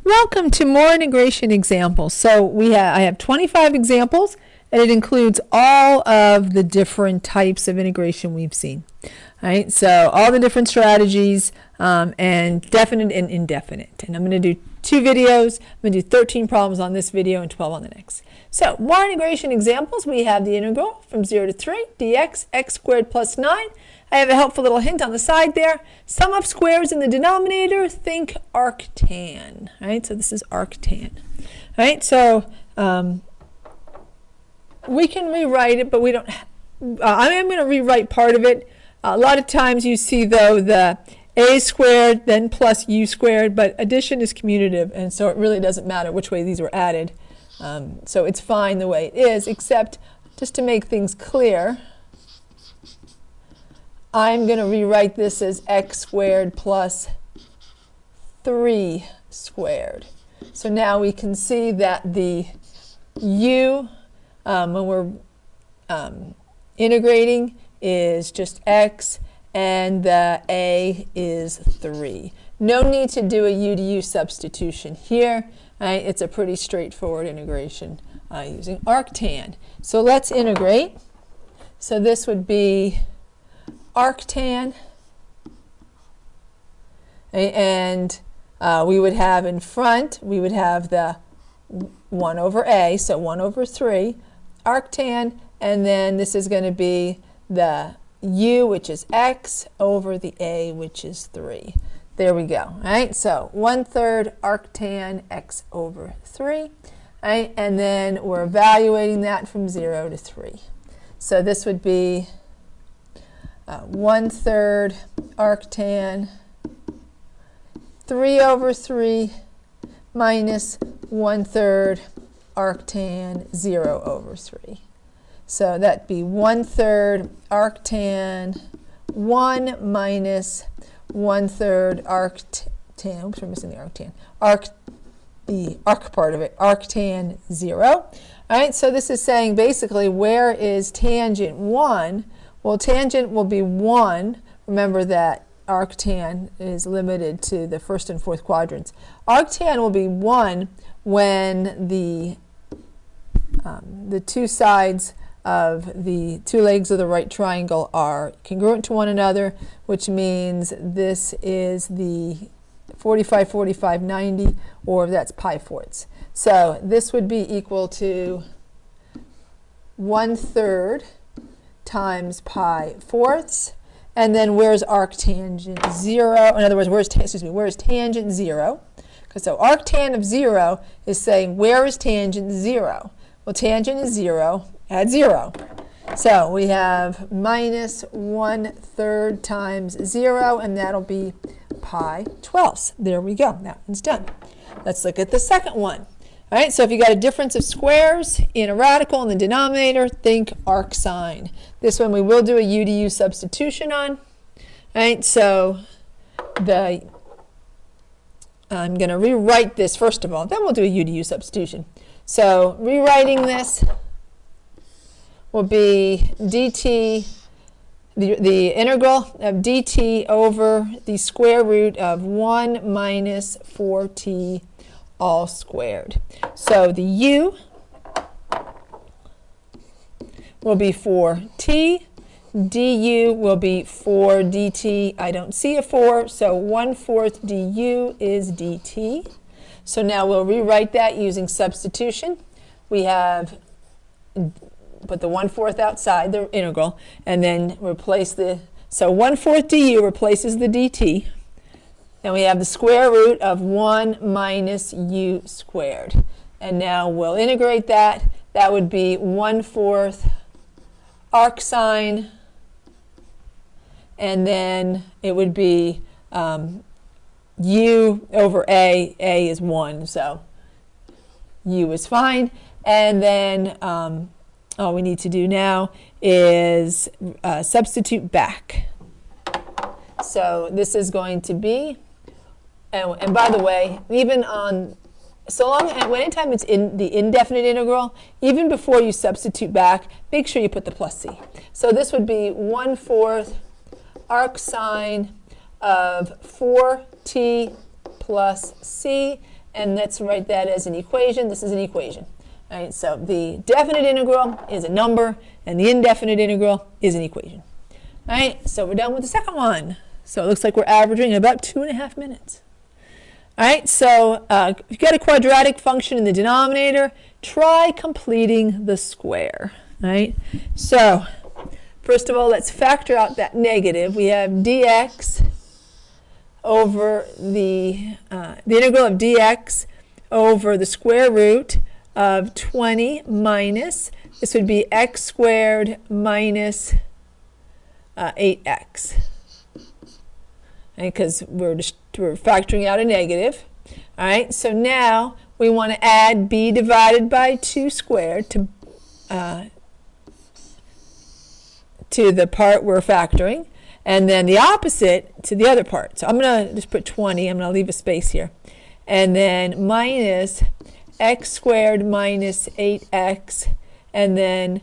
Welcome to more integration examples. So I have 25 examples, and it includes all of the different types of integration we've seen. All right, so all the different strategies and definite and indefinite. And I'm going to do 2 videos. I'm going to do 13 problems on this video and 12 on the next. So more integration examples. We have the integral from 0 to 3 dx x squared plus 9. I have a helpful little hint on the side there. Sum of squares in the denominator, think arctan. All right, so this is arctan. All right, so we can rewrite it, but we don't. I am going to rewrite part of it. A lot of times you see, though, the a squared, then plus u squared, but addition is commutative, and so it really doesn't matter which way these were added. So it's fine the way it is, except just to make things clear, I'm going to rewrite this as x squared plus 3 squared. So now we can see that the u, when we're integrating, is just x, and the a is 3. No need to do a u to u substitution here. Right? It's a pretty straightforward integration using arctan. So let's integrate. So this would be arctan, and we would have in front, we would have the 1 over a, so 1 over 3, arctan, and then this is going to be the u, which is x, over the a, which is 3. There we go. All right, so 1/3 arctan x over 3. Right? And then we're evaluating that from 0 to 3. So this would be 1/3 arctan 3 over 3 minus 1/3 arctan 0 over 3. So that'd be 1/3 arctan 1 minus 1/3 arctan, oops, we're missing the arctan, the arc part of it, arctan 0. All right, so this is saying basically where is tangent 1? Well, tangent will be 1. Remember that arctan is limited to the first and fourth quadrants. Arctan will be 1 when the two sides of the two legs of the right triangle are congruent to one another, which means this is the 45, 45, 90, or that's pi fourths. So this would be equal to 1/3 times pi fourths, and then where's arctangent 0? In other words, where's tangent 0? Because so arctan of 0 is saying where is tangent 0? Well, tangent is 0, add 0. So we have minus 1/3 times 0, and that'll be pi 12ths. There we go. That one's done. Let's look at the second one. All right, so if you got a difference of squares in a radical in the denominator, think arc sine. This one we will do a u to u substitution on. All right, so I'm going to rewrite this first of all, then we'll do a u to u substitution. So rewriting this will be dt, the integral of dt over the square root of 1 minus 4t all squared. So the u will be 4t, du will be 4 dt. I don't see a 4, so 1/4 du is dt. So now we'll rewrite that using substitution. We have put the 1/4 outside the integral, and then replace so 1/4 du replaces the dt. Then we have the square root of 1 minus u squared. And now we'll integrate that. That would be 1/4 arc sine, and then it would be u over a is 1, so u is fine. And then all we need to do now is substitute back. So this is going to be, and by the way, even on, anytime it's in the indefinite integral, even before you substitute back, make sure you put the plus c. So this would be 1/4 arc sine of 4t plus c, and let's write that as an equation. This is an equation. All right, so the definite integral is a number, and the indefinite integral is an equation. All right, so we're done with the second one. So it looks like we're averaging about 2.5 minutes. All right, so if you've got a quadratic function in the denominator, try completing the square. All right, so first of all, let's factor out that negative. We have dx over the integral of dx over the square root of 20 minus, this would be x squared minus 8x. Because we're factoring out a negative. All right, so now we want to add b divided by 2 squared to the part we're factoring, and then the opposite to the other part. So I'm going to just put 20. I'm going to leave a space here. And then minus x squared minus 8x, and then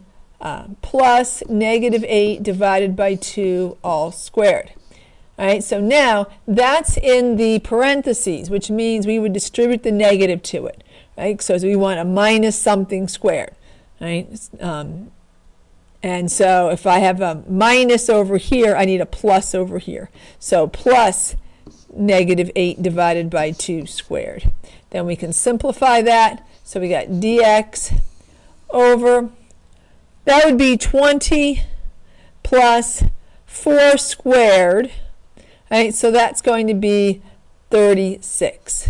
plus negative 8 divided by 2 all squared. All right, so now that's in the parentheses, which means we would distribute the negative to it. Right, so we want a minus something squared. Right, and so if I have a minus over here, I need a plus over here. So plus negative 8 divided by 2 squared. Then we can simplify that. So we got dx over, that would be 20 plus 4 squared. Right, so that's going to be 36.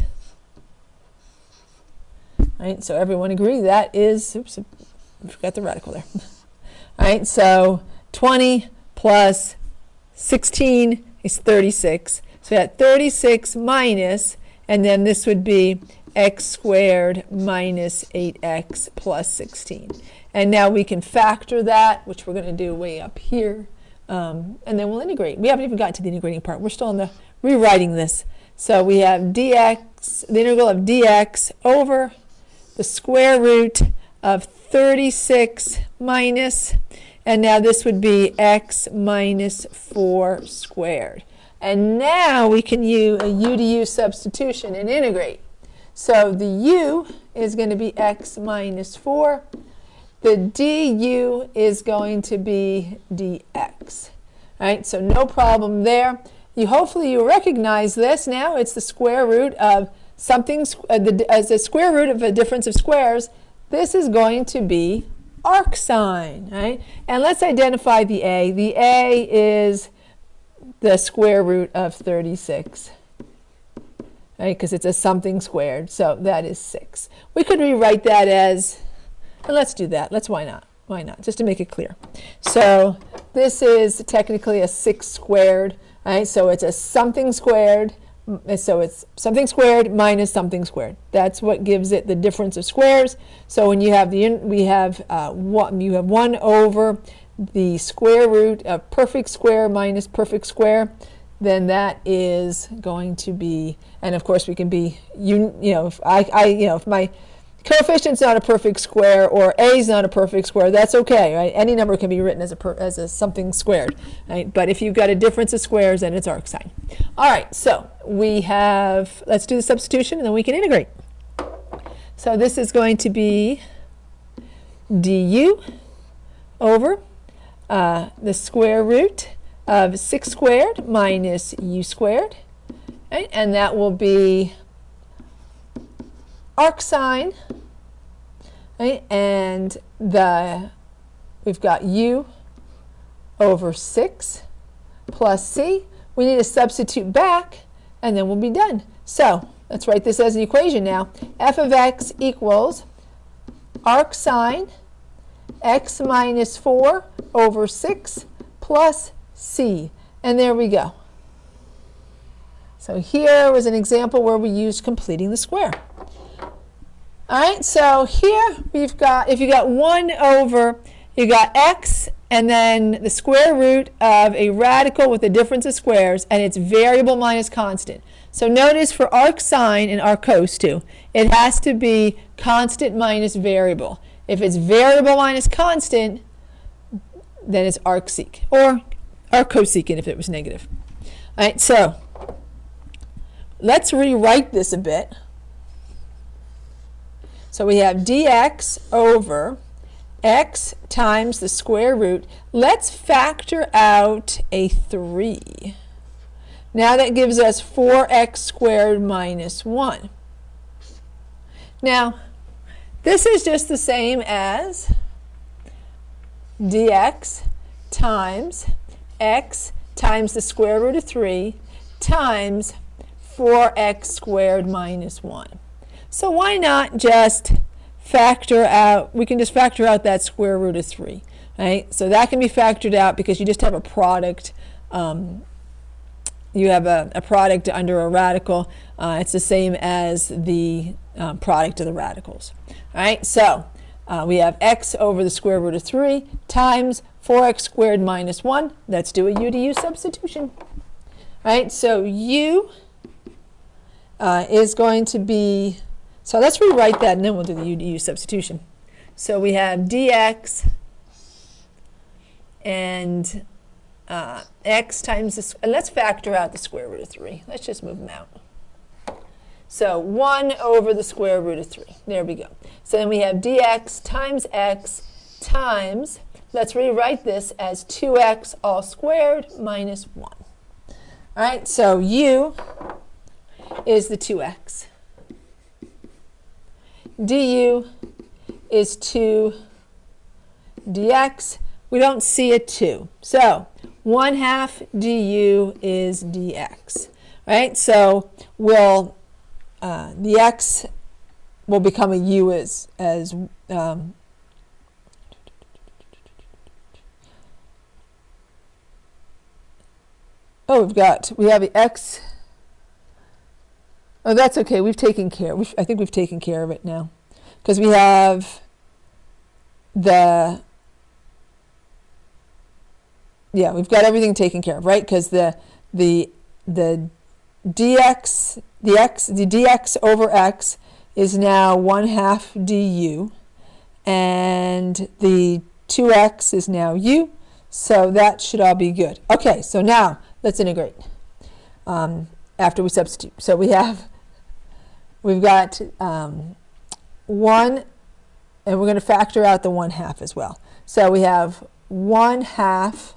Right, so everyone agree that is, oops, I forgot the radical there. All right, so 20 plus 16 is 36. So we got 36 minus, and then this would be x squared minus 8x plus 16. And now we can factor that, which we're going to do way up here. And then we'll integrate. We haven't even gotten to the integrating part. We're still on the rewriting this. So we have dx, the integral of dx over the square root of 36 minus, and now this would be x minus 4 squared. And now we can use a u to u substitution and integrate. So the u is going to be x minus 4. The du is going to be dx. All right, so no problem there. Hopefully you recognize this now. It's the square root of something, as the square root of a difference of squares. This is going to be arcsine, right? And let's identify the a. The a is the square root of 36. Right, because it's a something squared, so that is 6. We could rewrite that as, and let's do that. Why not? Why not? Just to make it clear. So this is technically a 6 squared, right? So it's a something squared. So it's something squared minus something squared. That's what gives it the difference of squares. So when you have you have 1 over the square root of perfect square minus perfect square, then that is going to be, and of course we can be, if my coefficient's not a perfect square or a is not a perfect square, that's okay, right? Any number can be written as a something squared, right? But if you've got a difference of squares, then it's arcsine. All right, so we have, let's do the substitution and then we can integrate. So this is going to be du over the square root of 6 squared minus u squared, right? And that will be arcsine, right? And we've got u over 6 plus c. We need to substitute back, and then we'll be done. So let's write this as an equation now. F of x equals arcsine x minus 4 over 6 plus c. And there we go. So here was an example where we used completing the square. All right, so here we've got, if you got 1 over, you got x and then the square root of a radical with a difference of squares, and it's variable minus constant. So notice for arcsine and arccos too, it has to be constant minus variable. If it's variable minus constant, then it's arcsec, or arccosecant if it was negative. All right, so let's rewrite this a bit. So we have dx over x times the square root. Let's factor out a 3. Now that gives us 4x squared minus 1. Now, this is just the same as dx times x times the square root of 3 times 4x squared minus 1. So why not just factor out, we can just factor out that square root of 3, right? So that can be factored out because you just have a product. You have a product under a radical. It's the same as the product of the radicals. All right, so we have x over the square root of 3 times 4x squared minus 1. Let's do a u to u substitution. All right, so u is going to be, so let's rewrite that and then we'll do the u to u substitution. So we have dx and x times this, and let's factor out the square root of 3. Let's just move them out. So 1 over the square root of 3. There we go. So then we have dx times x times, let's rewrite this as 2x all squared minus 1. All right, so u is the 2x. du is 2 dx. We don't see a 2. So 1/2 du is dx. Right? So we'll the x will become a u as we have the x. Oh, that's okay. We've taken care. I think we've taken care of it now, because we have the. Yeah, we've got everything taken care of, right? Because the dx over x is now 1/2 du, and the 2x is now u, so that should all be good. Okay, so now let's integrate after we substitute. So we've got 1, and we're going to factor out the 1/2 as well. So we have 1/2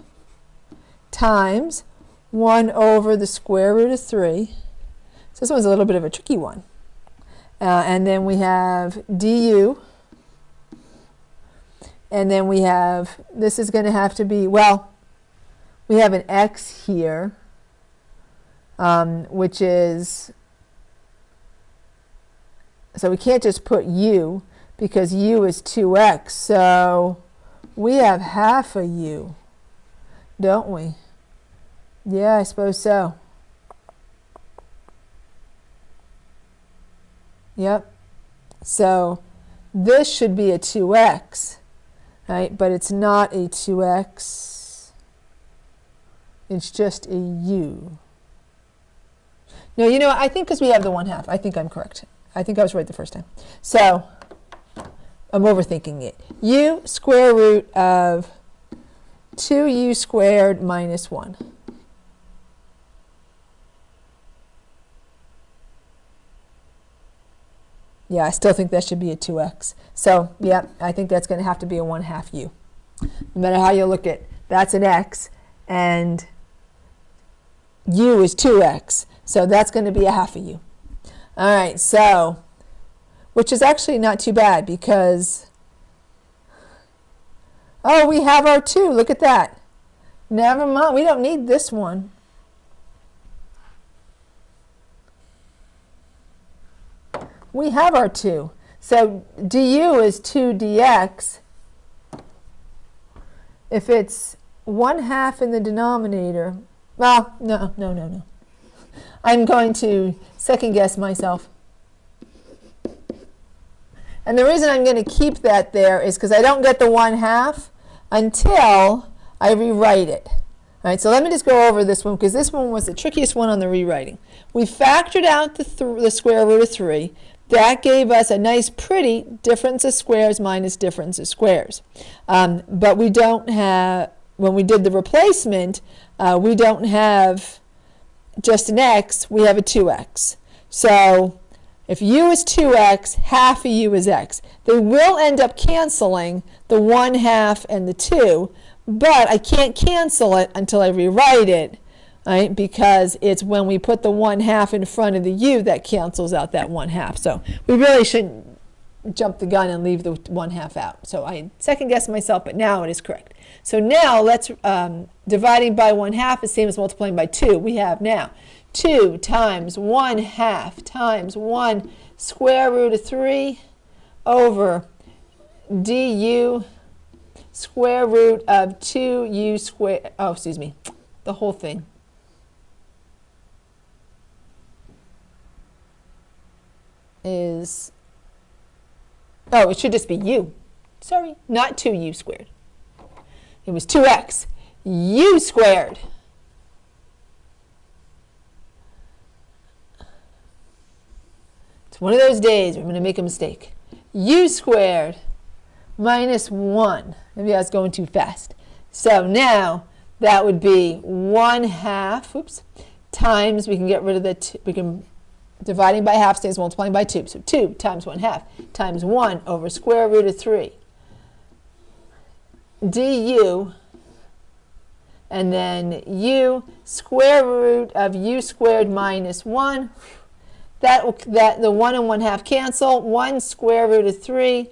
times 1 over the square root of 3. So this one's a little bit of a tricky one. And then we have du. And then we have, this is going to have to be, well, we have an x here, which is, so we can't just put u because u is 2x. So we have half a u, don't we? Yeah, I suppose so. Yep. So this should be a 2x, right? But it's not a 2x. It's just a u. No, you know what? I think because we have the 1/2. I think I'm correct. I think I was right the first time. So I'm overthinking it. U square root of 2u squared minus 1. Yeah, I still think that should be a 2x. So, yeah, I think that's going to have to be a 1/2 u. No matter how you look at it, that's an x, and u is 2x. So that's going to be a 1/2 u. All right, so, which is actually not too bad because, oh, we have our 2. Look at that. Never mind. We don't need this one. We have our 2. So du is 2 dx. If it's 1/2 in the denominator, well, no. I'm going to second guess myself. And the reason I'm going to keep that there is because I don't get the 1/2 until I rewrite it. All right, so let me just go over this one because this one was the trickiest one on the rewriting. We factored out the square root of 3. That gave us a nice, pretty difference of squares minus difference of squares. But we don't have, when we did the replacement, we don't have just an x, we have a 2x. So If u is 2x, half of u is x. They will end up canceling the 1/2 and the 2, but I can't cancel it until I rewrite it, right? Because it's when we put the 1/2 in front of the u that cancels out that 1/2. So we really shouldn't jump the gun and leave the 1/2 out. So I second guessed myself, but now it is correct. So now let's, dividing by 1/2 is the same as multiplying by 2. We have now 2 times 1/2 times 1 square root of 3 over du square root of 2u squared, oh, excuse me, the whole thing. Is, oh, it should just be u. Sorry, not 2u squared. It was 2x. U squared. It's one of those days where I'm going to make a mistake. U squared minus 1. Maybe I was going too fast. So now that would be 1/2, oops, times, we can get rid of the, we can, dividing by half stays multiplying by 2. So 2 times 1/2 times 1 over square root of 3 du, and then u square root of u squared minus 1. That the 1 and 1/2 cancel. 1 square root of 3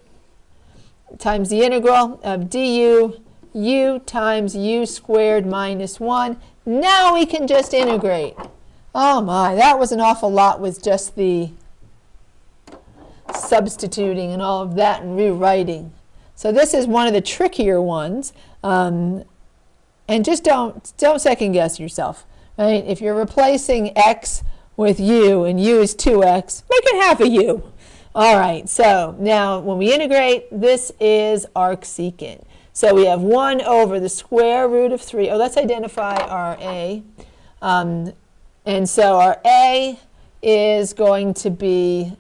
times the integral of du u times u squared minus 1. Now we can just integrate. Oh my, that was an awful lot with just the substituting and all of that and rewriting. So this is one of the trickier ones. And just don't second guess yourself. Right? If you're replacing x with u and u is 2x, make it half a u. All right, so now when we integrate, this is arcsecant. So we have 1 over the square root of 3. Oh, let's identify our a. And so our a is going to be,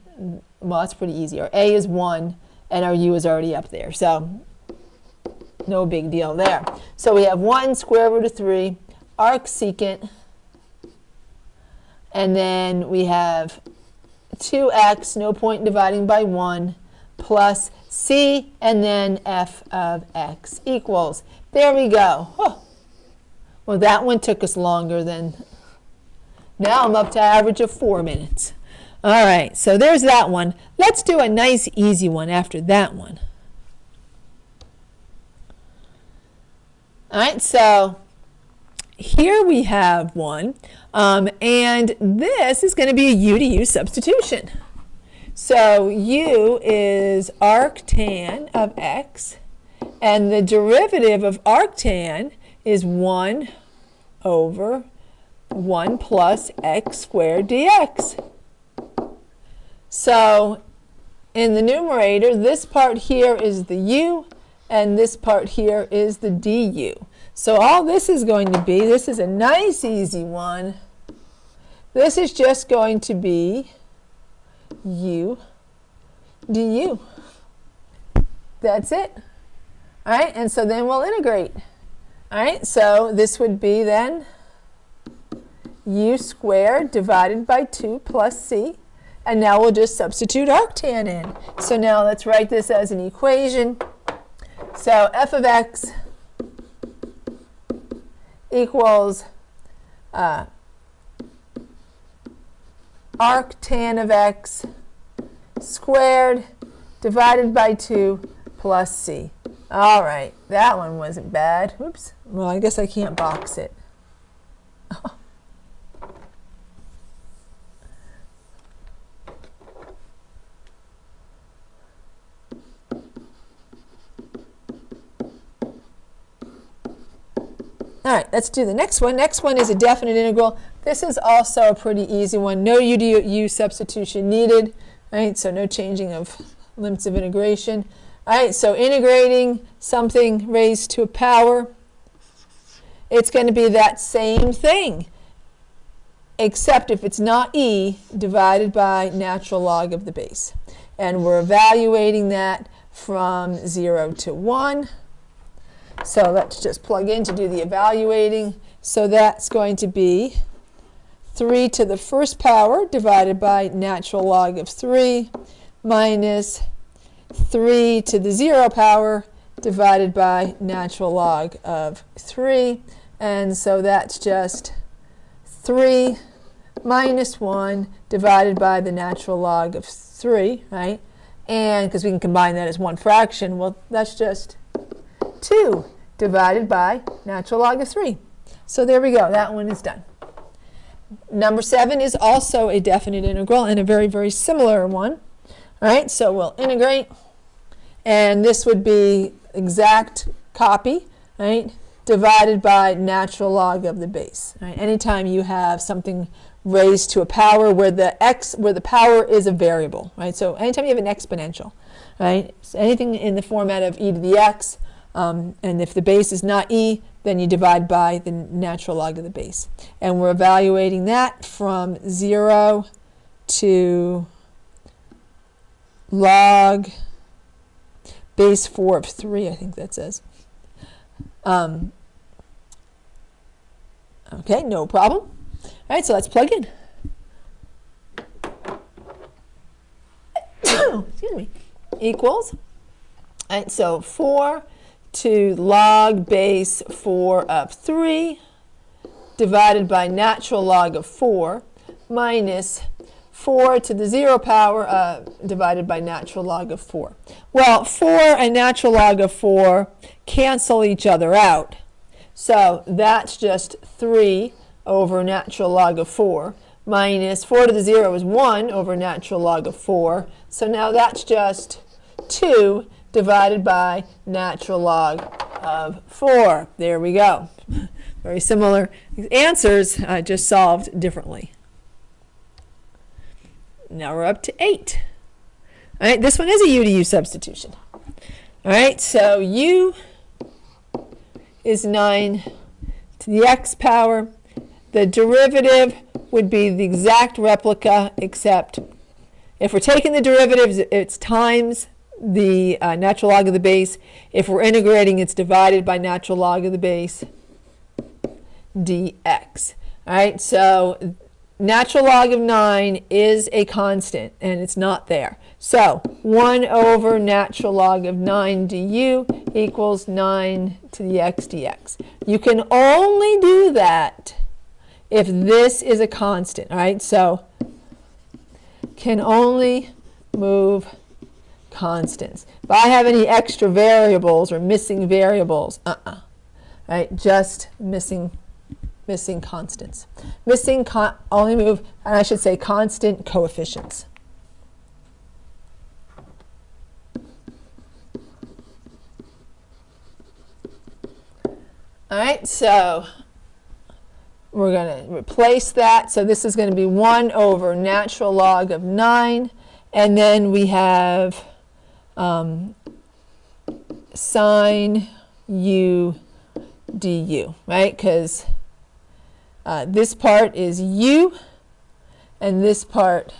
well, it's pretty easy. Our a is 1, and our u is already up there. So no big deal there. So we have 1 square root of 3, arcsecant, and then we have 2x, no point in dividing by 1, plus c, and then f of x equals. There we go. Oh. Well, that one took us longer than, now I'm up to an average of 4 minutes. All right, so there's that one. Let's do a nice easy one after that one. All right, so here we have one, and this is going to be a u to u substitution. So u is arctan of x, and the derivative of arctan is 1 over 1 plus x squared dx. So in the numerator, this part here is the u, and this part here is the du. So all this is going to be, this is a nice easy one. This is just going to be u du. That's it. All right, and so then we'll integrate. All right, so this would be then u squared divided by 2 plus c. And now we'll just substitute arctan in. So now let's write this as an equation. So f of x equals arctan of x squared divided by 2 plus c. All right, that one wasn't bad. Oops. Well, I guess I can't box it. All right, let's do the next one. Next one is a definite integral. This is also a pretty easy one. No u to u substitution needed. Right, so no changing of limits of integration. All right, so integrating something raised to a power, it's going to be that same thing, except if it's not e divided by natural log of the base. And we're evaluating that from 0 to 1. So let's just plug in to do the evaluating. So that's going to be 3 to the first power divided by natural log of 3 minus 3 to the 0 power divided by natural log of 3. And so that's just 3 minus 1 divided by the natural log of 3, right? And because we can combine that as one fraction, well, that's just 2 divided by natural log of 3. So there we go. That one is done. Number 7 is also a definite integral and a very, very similar one. All right, so we'll integrate. And this would be exact copy, right, divided by natural log of the base. Right? Anytime you have something raised to a power where the power is a variable, right? So anytime you have an exponential, right? So anything in the format of e to the x, and if the base is not e, then you divide by the natural log of the base. And we're evaluating that from 0 to log base 4 of 3, I think that says. Okay, no problem. All right, so let's plug in. Excuse me. Equals. All right, so 4 to log base 4 of 3 divided by natural log of 4 minus 4 to the 0 power divided by natural log of 4. Well, 4 and natural log of 4 cancel each other out. So that's just 3 over natural log of 4 minus 4 to the 0 is 1 over natural log of 4. So now that's just 2 divided by natural log of 4. There we go. Very similar answers, just solved differently. Now we're up to 8. All right, this one is a u to u substitution. All right, so u is 9 to the x power. The derivative would be the exact replica, except if we're taking the derivatives, it's times the natural log of the base. If we're integrating, it's divided by natural log of the base dx. All right, so natural log of 9 is a constant, and it's not there. So 1 over natural log of 9 du equals 9 to the x dx. You can only do that if this is a constant, all right? So can only move constants. If I have any extra variables or missing variables, right? Just missing constants. Only move, and I should say constant coefficients. All right, so we're going to replace that. So this is going to be 1 over natural log of 9. And then we have sine u du, right? Because this part is u, and this part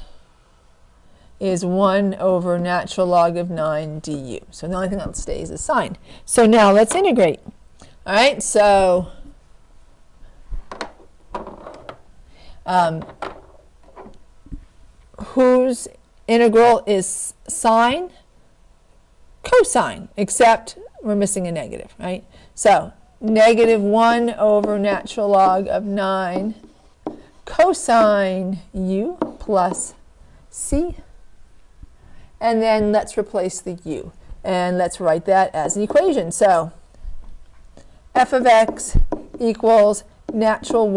is 1 over natural log of 9 du. So the only thing that stays is sine. So now let's integrate. All right, so whose integral is sine? Cosine, except we're missing a negative, right? So negative 1 over natural log of 9 cosine u plus c. And then let's replace the u. And let's write that as an equation. So f of x equals negative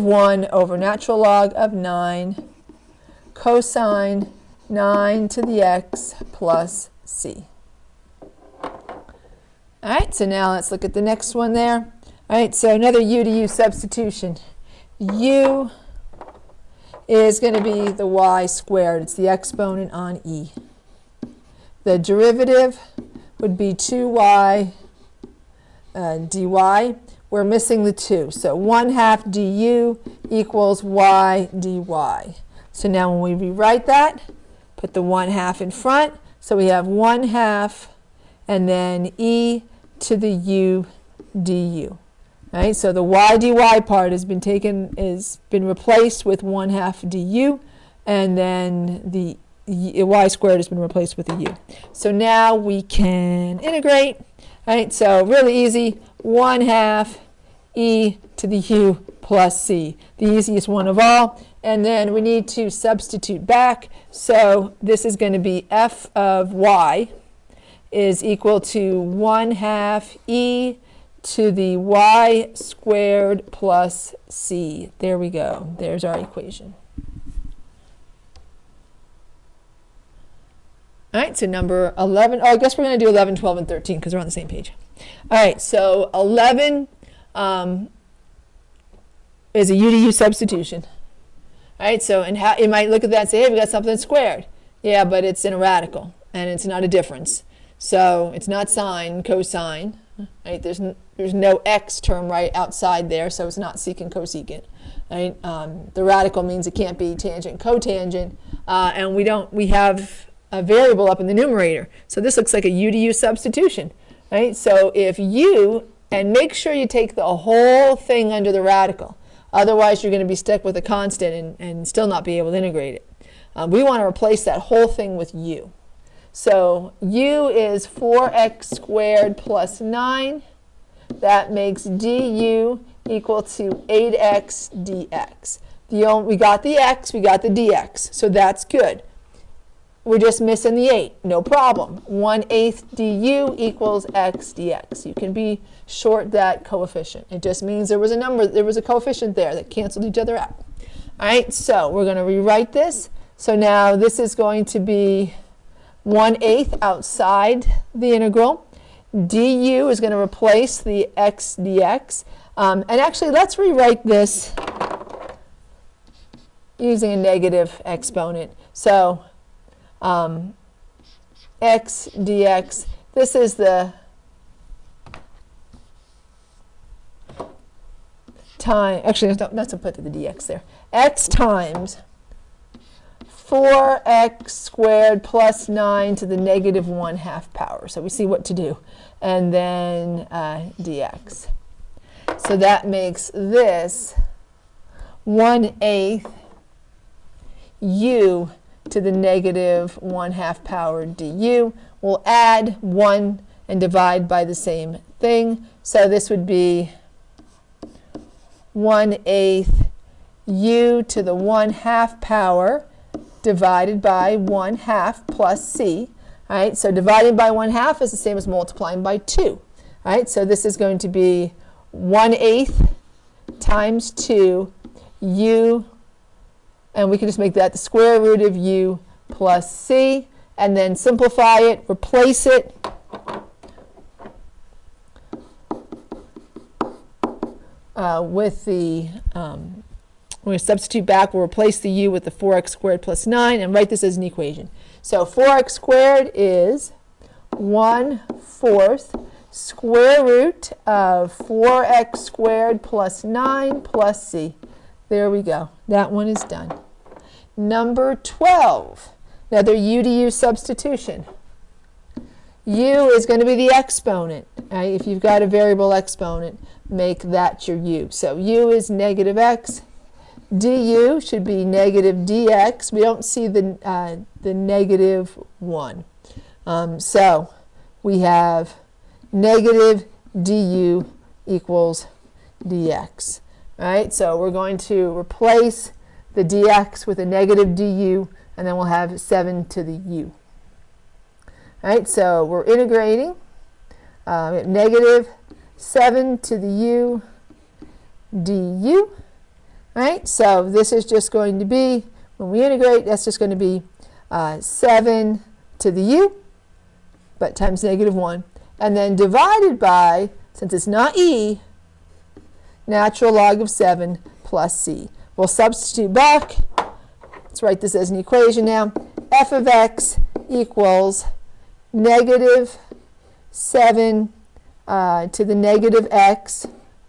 1 over natural log of 9 cosine 9 to the x plus c. All right, so now let's look at the next one there. All right, so another u to u substitution. U is going to be the y squared. It's the exponent on e. The derivative would be 2y dy. We're missing the 2. So 1/2 du equals y dy. So now when we rewrite that, put the 1/2 in front. So we have 1/2 and then e to the u du. Right? So the y dy part has been replaced with 1/2 du, and then the y squared has been replaced with a u. So now we can integrate. Right? So really easy, 1/2 e to the u plus c, the easiest one of all. And then we need to substitute back. So this is going to be f of y is equal to 1/2 e to the y squared plus c. There we go. There's our equation. All right, so number 11. Oh, I guess we're going to do 11, 12, and 13 because we're on the same page. All right, so 11 is a u to u substitution. All right, so and how you might look at that and say, hey, we got something squared. Yeah, but it's in a radical, and it's not a difference. So it's not sine, cosine. Right? There's no x term right outside there, so it's not secant, cosecant. Right? The radical means it can't be tangent, cotangent, and we have a variable up in the numerator. So this looks like a u to u substitution. Right? So if u, and make sure you take the whole thing under the radical. Otherwise, you're going to be stuck with a constant and still not be able to integrate it. We want to replace that whole thing with u. So u is 4x squared plus 9. That makes du equal to 8x dx. We got the x, we got the dx, so that's good. We're just missing the 8, no problem. 1/8 du equals x dx. You can be short that coefficient. It just means there was a coefficient there that canceled each other out. All right, so we're going to rewrite this. So now this is going to be 1/8 outside the integral. Du is going to replace the x dx. And actually, let's rewrite this using a negative exponent. So x dx, this is the time, actually, let's put the dx there. X times 4x squared plus 9 to the negative 1/2 power. So we see what to do. And then dx. So that makes this 1/8 u to the negative 1/2 power du. We'll add 1 and divide by the same thing. So this would be 1/8 u to the 1/2 power divided by 1/2 plus c. All right, so dividing by 1/2 is the same as multiplying by 2. All right, so this is going to be 1/8 times 2 u, and we can just make that the square root of u plus c, and then simplify it, replace it. With the, we're going to substitute back, we'll replace the u with the 4x squared plus 9 and write this as an equation. So 4x squared is 1/4 square root of 4x squared plus 9 plus c. There we go. That one is done. Number 12, another u to u substitution. U is going to be the exponent. Right? If you've got a variable exponent, make that your u. So u is negative x. Du should be negative dx. We don't see the negative 1. So we have negative du equals dx. Right? So we're going to replace the dx with a negative du, and then we'll have 7 to the u. All right, so we're integrating. We have negative 7 to the u du. All right, so this is just going to be, when we integrate, that's just going to be 7 to the u, but times negative 1. And then divided by, since it's not e, natural log of 7 plus c. We'll substitute back. Let's write this as an equation now. F of x equals negative 7 to the negative x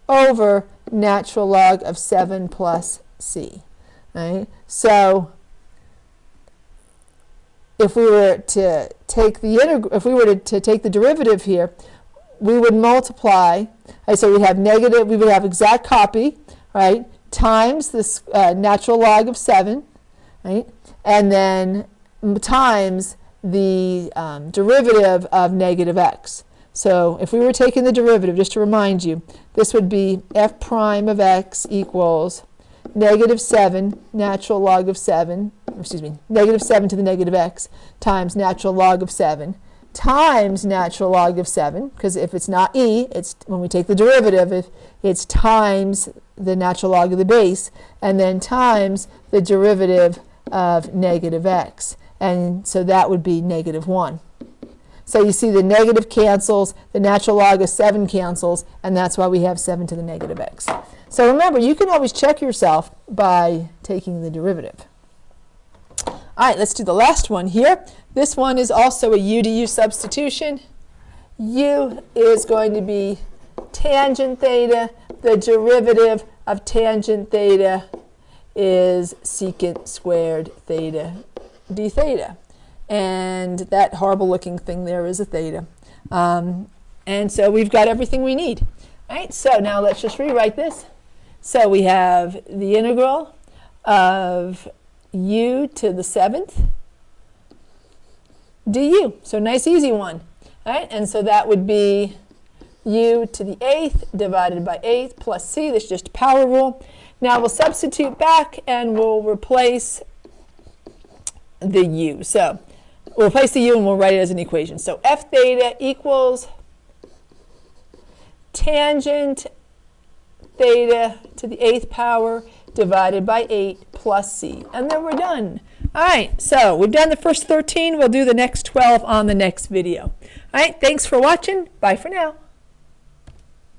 over natural log of 7 plus c. Right? So if we were to take the derivative here, we would multiply, right, so we have negative, we would have exact copy, right, times this natural log of 7, right, and then times the derivative of negative x. So if we were taking the derivative, just to remind you, this would be f prime of x equals negative 7 natural log of 7, excuse me, negative 7 to the negative x times natural log of 7 times natural log of 7, because if it's not e, it's when we take the derivative, it's times the natural log of the base, and then times the derivative of negative x. And so that would be negative 1. So you see the negative cancels, the natural log of 7 cancels, and that's why we have 7 to the negative x. So remember, you can always check yourself by taking the derivative. All right, let's do the last one here. This one is also a u to u substitution. U is going to be tangent theta. The derivative of tangent theta is secant squared theta d theta. And that horrible looking thing there is a theta. And so we've got everything we need. All right, so now let's just rewrite this. So we have the integral of u to the 7th du. So nice easy one. All right, and so that would be u to the 8th divided by 8 plus c. That's just power rule. Now we'll substitute back and we'll replace the u. So we'll replace the u and we'll write it as an equation. So f theta equals tangent theta to the 8th power divided by 8 plus c. And then we're done. All right, so we've done the first 13. We'll do the next 12 on the next video. All right, thanks for watching. Bye for now.